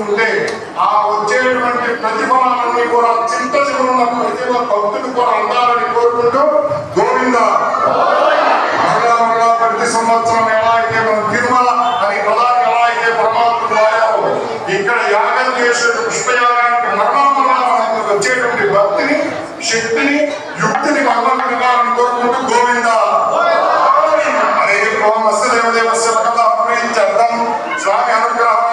ఉంటే ఆ వచ్చేటువంటి ప్రతిఫలాన్ని కూడా చింత చిగురున్న ప్రతిభ భక్తులు కూడా అందాలని కోరుకుంటూ గోవింద మరలా ప్రతి సంవత్సరం ఎలా అయితే మనం తిరుమల అని పదాన్ని ఎలా అయితే పరమాత్ముడు వాడారో ఇక్కడ యాగం చేసే పుష్పయాగానికి మరణంగా మనకు వచ్చేటువంటి భక్తిని శక్తిని యుక్తిని భగవంతుని కోరుకుంటూ గోవింద స్వామి అనుగ్రహం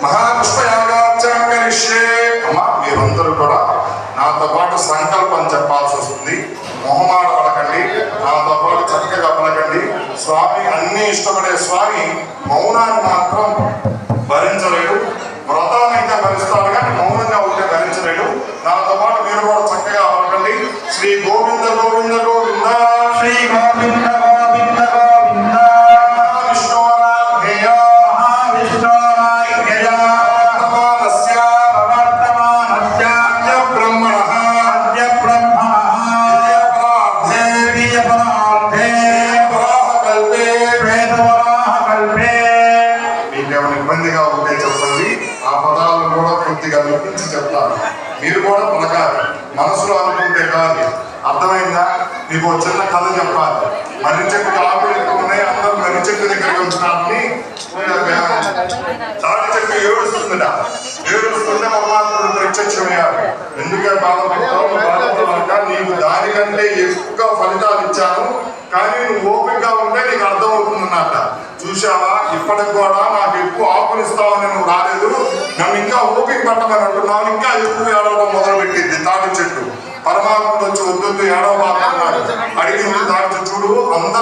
మహాపుష్పయాగాచే అమ్మ మీరందరూ కూడా నాతో పాటు సంకల్పం చెప్పాల్సి వస్తుంది. మొహమాట పడకండి, నాతో పాటు చక్కగా పలకండి. స్వామి అన్ని ఇష్టపడే స్వామి మౌనాన్ని మాత్రం భరించలేడు. వ్రతాన్ని అయితే భరిస్తాడు కానీ మౌనంగా ఉంటే భరించలేడు. నాతో పాటు మీరు కూడా చక్కగా పలకండి. శ్రీ గోవింద గోవింద గోవింద శ్రీ గోవింద గోవింద గోవింద విష్ణురాధ్యేయ మహావిష్ణురాయ వర్తమానస్య వర్తమానస్య బ్రహ్మణః అద్య బ్రహ్మణః పరార్థే వరాహకల్పే వేదవరాహకల్పే. మీకేమైనా ఇబ్బందిగా ఉంటే చెప్పండి, ఆ పదాలను కూడా పూర్తిగా వినిపించి చెప్తాను. మీరు కూడా పలకాలి, మనసులో అనుకుంటే కాదు. అర్థమైందా? మీకు చిన్న కథ చెప్పాలి. మర్రి చెట్టు ఆకులు ఎక్కువ ఉన్నాయి, అందరూ మర్రి చెట్టు దగ్గరికి వచ్చినారని తాటి చెట్టు ఏడుస్తుందట. ఏడుస్తుంటే పరమాత్ముడు ప్రత్యక్షమయ్యారు. ఎందుకే బాధపడతావు? నీకు దానికంటే ఎక్కువ ఫలితాలు ఇచ్చాను, కానీ నువ్వు ఓపికగా ఉంటే నీకు అర్థమవుతుందన్నట. చూసావా, ఇప్పటికి కూడా నాకు ఎక్కువ ఆకునిస్తావని నువ్వు రాలేదు, నన్ను ఇంకా ఓపిక పట్టమని అంటున్నావు. ఇంకా ఎక్కువ ఏడవడం మొదలు పెట్టింది తాటి చెట్టు. పరమాత్ముడు వచ్చి వద్దు ఏడవ బాగున్నాడు అడిగింది. దాటి చూడు అందరూ